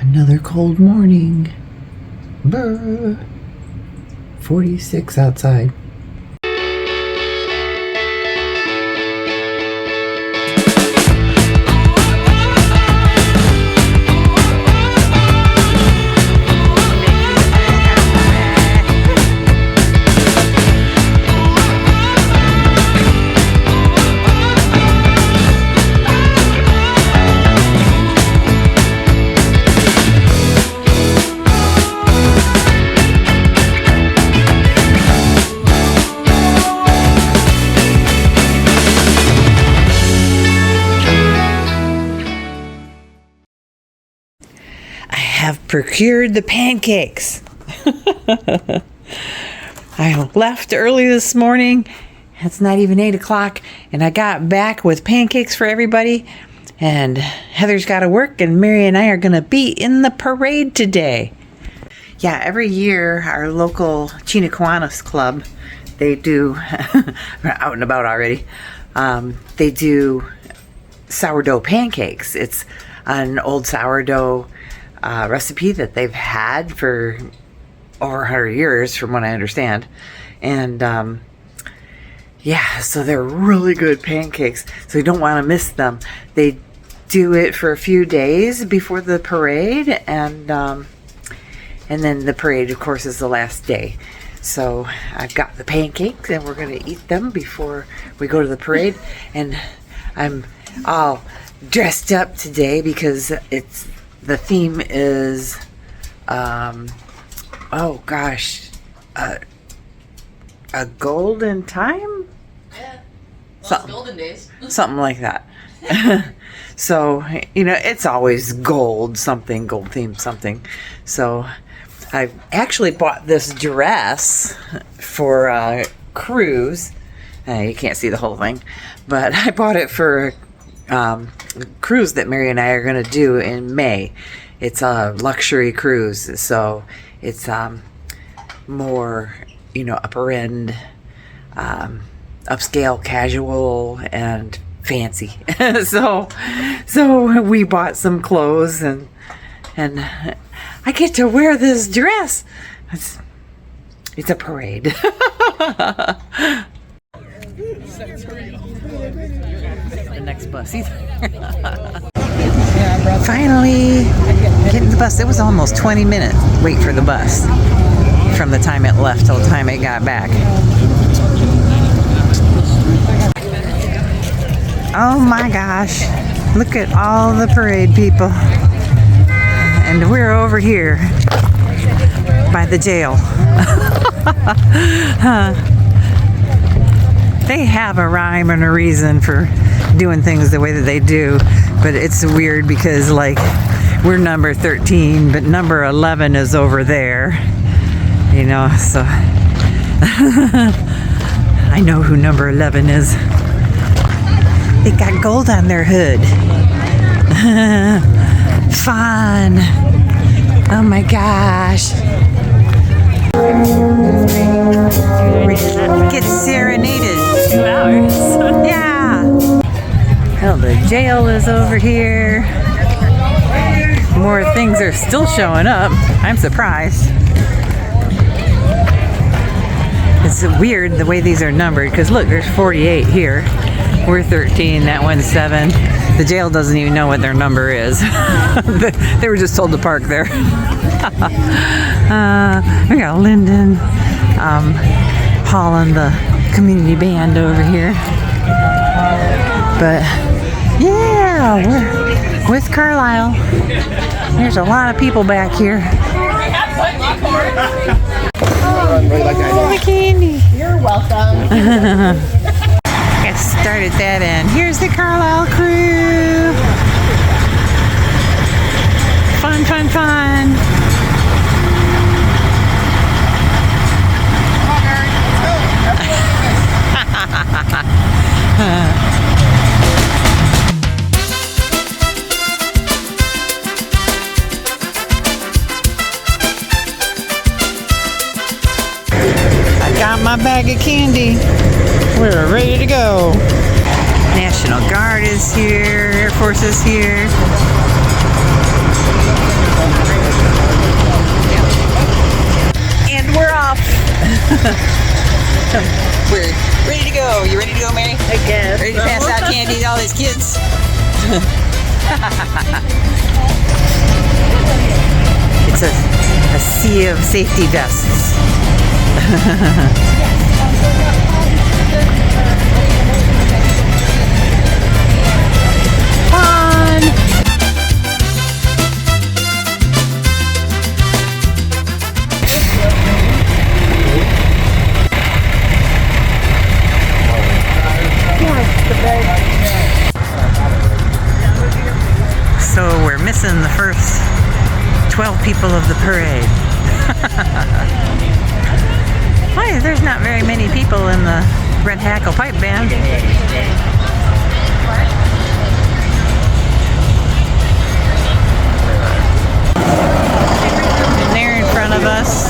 Another cold morning. Brr. 46 outside. Have procured the pancakes. I left early this morning. It's not even 8 o'clock, and I got back with pancakes for everybody. And Heather's got to work, and Mary and I are going to be in the parade today. Yeah, every year our local Chinaquanas Club, they do, we're out and about already, they do sourdough pancakes. It's an old sourdough recipe that they've had for over 100 years from what I understand. And yeah, so they're really good pancakes, so you don't want to miss them. They do it for a few days before the parade, and then the parade of course is the last day. So I've got the pancakes and we're going to eat them before we go to the parade. And I'm all dressed up today because the theme is, oh gosh, a golden time? Yeah. Well, it's golden days. Something like that. So, you know, it's always gold theme something. So I actually bought this dress for a cruise. You can't see the whole thing, but I bought it for cruise that Mary and I are going to do in May. It's a luxury cruise, so it's more, you know, upper end, upscale, casual, and fancy. so we bought some clothes, and I get to wear this dress. It's a parade. The next bus either. Finally getting the bus. It was almost 20 minutes wait for the bus from the time it left till the time it got back. Oh my gosh, look at all the parade people. And we're over here by the jail. They have a rhyme and a reason for doing things the way that they do, but it's weird because, like, we're number 13, but number 11 is over there, you know, so I know who number 11 is. They got gold on their hood. Fun. Oh my gosh. Get serenaded. 2 hours. Yeah. Hell, the jail is over here. More things are still showing up. I'm surprised. It's weird the way these are numbered, because look, there's 48 here. We're 13, that one's 7. The jail doesn't even know what their number is. They were just told to park there. We got Lyndon, Holland, the community band over here. But yeah, we're with Carlisle. There's a lot of people back here. Oh, the candy. You're welcome. Got started that end. Here's the Carlisle crew. Fun, fun, fun. I got my bag of candy. We're ready to go. National Guard is here. Air Force is here. It's a sea of safety vests. Fun! So we're missing the first 12 people of the parade. Why, there's not very many people in the Red Hackle Pipe Band. And they're in front of us.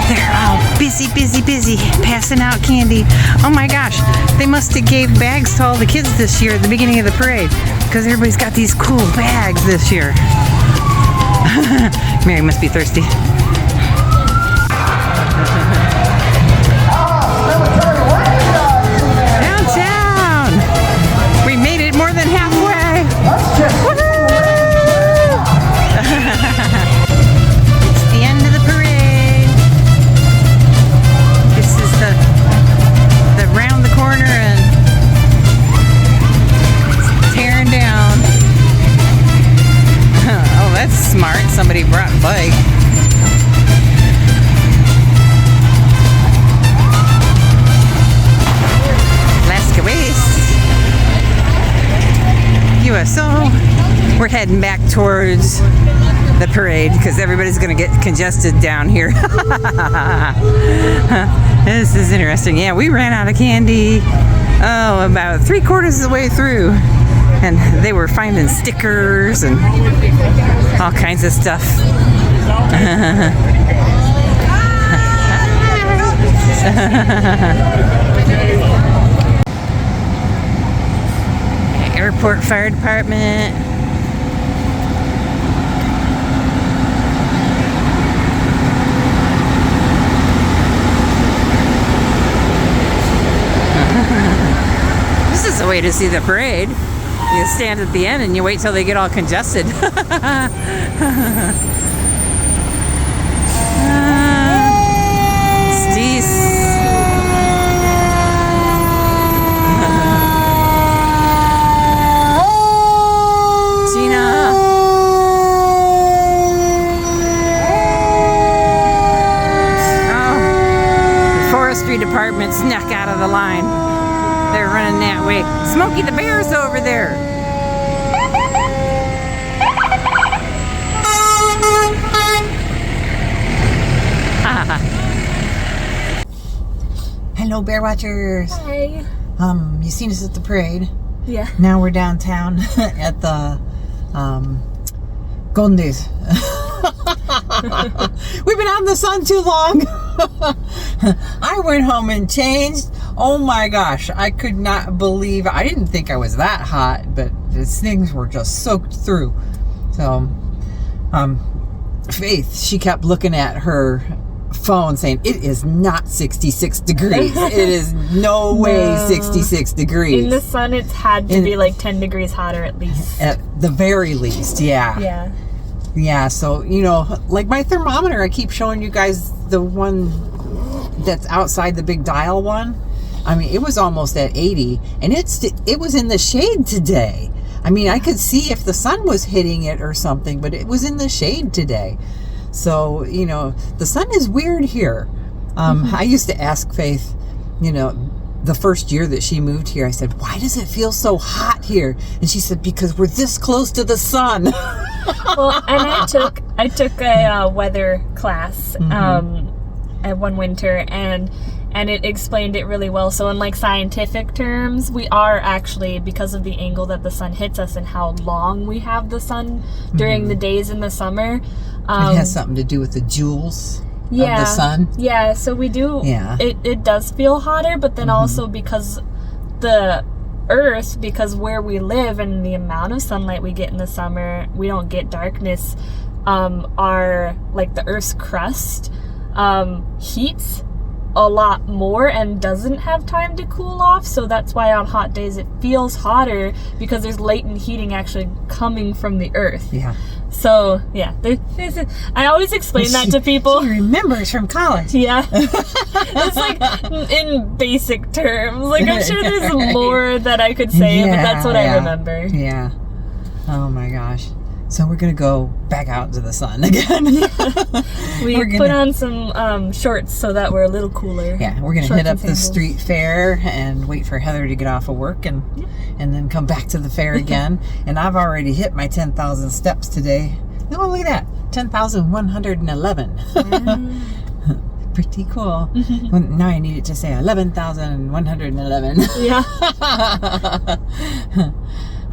They're all busy, passing out candy. Oh my gosh, they must have gave bags to all the kids this year at the beginning of the parade, because everybody's got these cool bags this year. Mary must be thirsty. Downtown! We made it more than halfway! Woohoo! It's the end of the parade. This is the round the corner and it's tearing down. Oh, that's smart. Somebody brought a bike. Alaska Waste. USO. We're heading back towards the parade because everybody's going to get congested down here. This is interesting. Yeah, we ran out of candy about 3/4 of the way through, and they were finding stickers and all kinds of stuff. Airport Fire Department. This is a way to see the parade. You stand at the end and you wait till they get all congested. Steez. Tina. Oh, the forestry department snuck out of the line. They're running that way. Smokey the Bear's over there. Hello, Bear Watchers. Hi. You seen us at the parade. Yeah. Now we're downtown at the Golden Days. We've been out in the sun too long. I went home and changed. Oh my gosh, I could not believe, I didn't think I was that hot, but these things were just soaked through. So, Faith, she kept looking at her phone saying, it is not 66 degrees. It is no way 66 degrees. In the sun, it's had to be like 10 degrees hotter at least. At the very least, yeah. Yeah. Yeah, so, you know, like my thermometer, I keep showing you guys the one that's outside the big dial one. I mean, it was almost at 80, and it was in the shade today. I mean, I could see if the sun was hitting it or something, but it was in the shade today. So, you know, the sun is weird here. I used to ask Faith, you know, the first year that she moved here, I said, why does it feel so hot here? And she said, because we're this close to the sun. Well, and I took a weather class at one winter, and it explained it really well. So in like scientific terms, we are actually, because of the angle that the sun hits us and how long we have the sun during the days in the summer. It has something to do with the joules of the sun. Yeah, so we do, it does feel hotter, but then also because the Earth, because where we live and the amount of sunlight we get in the summer, we don't get darkness, our, like the Earth's crust heats a lot more and doesn't have time to cool off. So that's why on hot days it feels hotter, because there's latent heating actually coming from the earth. Yeah. So yeah, I always explain that to people. She remembers from college. Yeah. It's like in basic terms. Like I'm sure there's more that I could say, but that's what I remember. Yeah. Oh my gosh. So we're gonna go back out into the sun again. We put on some shorts so that we're a little cooler. Yeah, we're gonna hit up the street fair and wait for Heather to get off of work and then come back to the fair again. And I've already hit my 10,000 steps today. Oh, look at that, 10,111. Pretty cool. Well, now I need it to say 11,111. Yeah.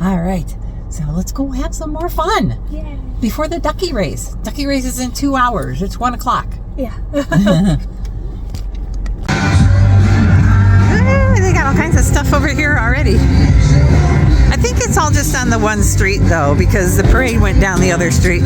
All right. So let's go have some more fun. Yeah. Before the ducky race. Ducky race is in 2 hours. It's 1 o'clock. Yeah. They got all kinds of stuff over here already. I think it's all just on the one street though, because the parade went down the other street.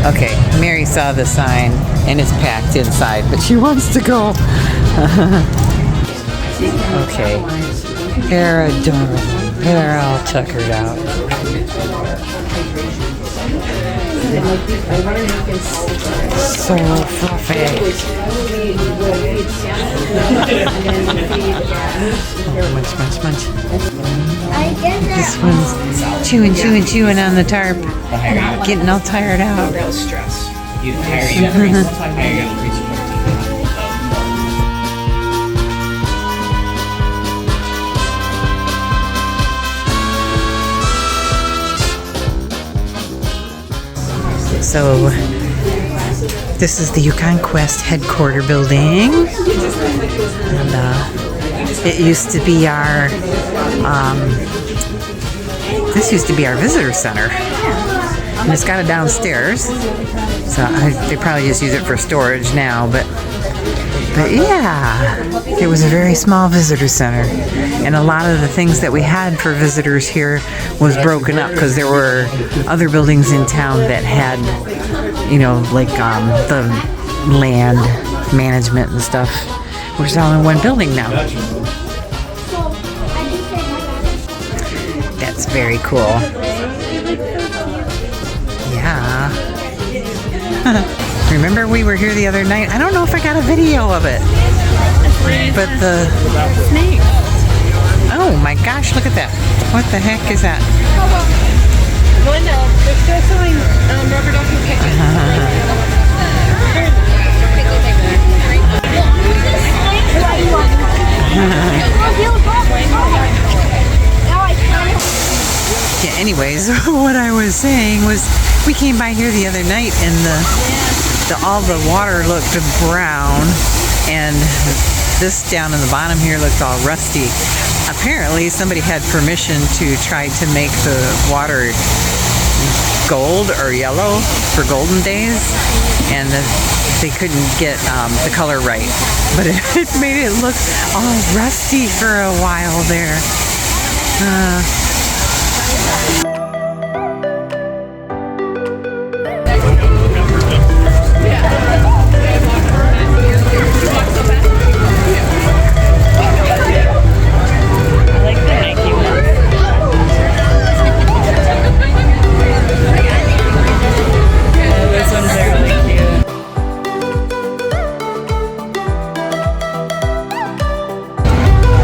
Okay, Mary saw the sign and it's packed inside, but she wants to go. Okay, they're adorable. They're all tuckered out. So fluffy. Munch, munch, munch. This one's chewing on the tarp, getting all tired out. Real stress. You higher So this is the Yukon Quest headquarter building, and it used to be our this used to be our visitor center, and it's got a downstairs, so they probably just use it for storage now, but yeah, it was a very small visitor center, and a lot of the things that we had for visitors here was broken up because there were other buildings in town that had, you know, like the land management and stuff. We're all in one building now. That's very cool. Yeah. Remember we were here the other night? I don't know if I got a video of it. But the snake. Oh my gosh, look at that. What the heck is that? Linda, they're still selling rubber ducky pickles. Yeah, anyways, what I was saying was we came by here the other night and all the water looked brown, and this down in the bottom here looked all rusty. Apparently somebody had permission to try to make the water gold or yellow for golden days, and they couldn't get the color right, but it made it look all rusty for a while there.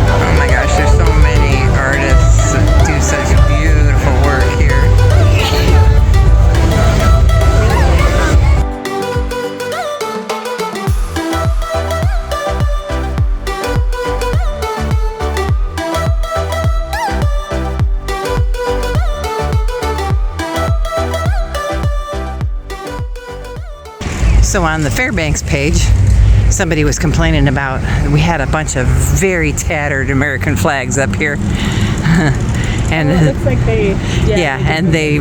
Oh my gosh, there's so many artists that do such beautiful work. So on the Fairbanks page, somebody was complaining about we had a bunch of very tattered American flags up here. And It looks like they. yeah, and they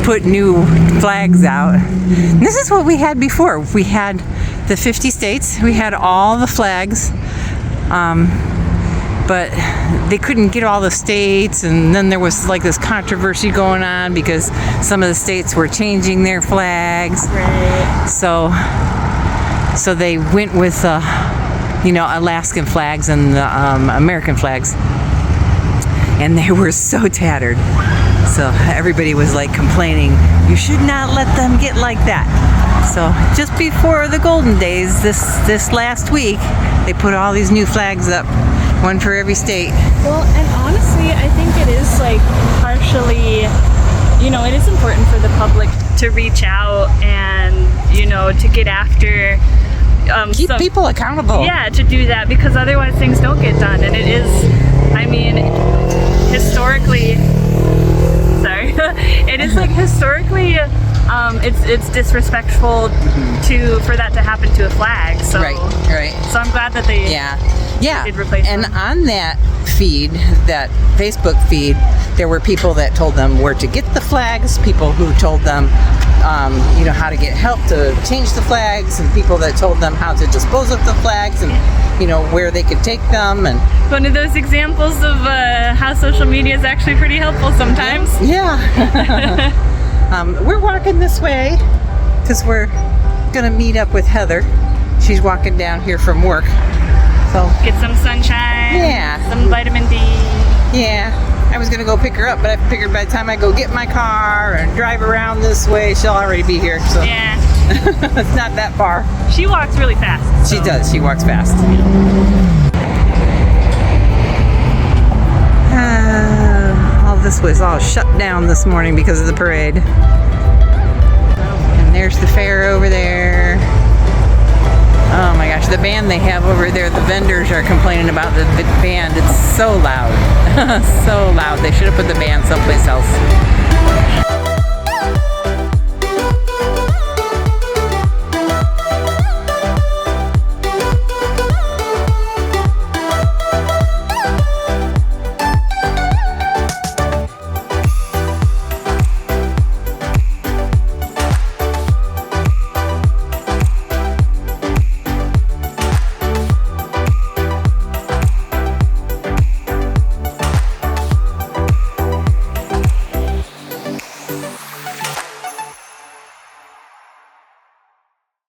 put new flags out. And this is what we had before. We had the 50 states. We had all the flags. But they couldn't get all the states, and then there was like this controversy going on because some of the states were changing their flags. Right. So they went with Alaskan flags and the American flags, and they were so tattered. So everybody was like complaining, you should not let them get like that. So just before the golden days, this last week, they put all these new flags up, one for every state. Well, and honestly, I think it is like partially, it is important for the public to reach out and, to get after. Keep people accountable. Yeah, to do that, because otherwise things don't get done. And it is, historically, sorry, it is like historically, it's disrespectful for that to happen to a flag. So Right. So I'm glad that they did replace and them. on that feed, that Facebook feed, there were people that told them where to get the flags, people who told them how to get help to change the flags, and people that told them how to dispose of the flags and where they could take them. And One of those examples of how social media is actually pretty helpful sometimes. yeah. We're walking this way because we're gonna meet up with Heather. She's walking down here from work. So Get some sunshine. Yeah. Some vitamin D. yeah, I was gonna go pick her up, but I figured by the time I go get my car and drive around this way, she'll already be here. So Yeah. it's not that far. She walks really fast. She does. She walks fast. All this was all shut down this morning because of the parade. And there's the fair over there. Oh my gosh, the band they have over there, the vendors are complaining about the band. It's so loud. So loud. They should have put the band someplace else.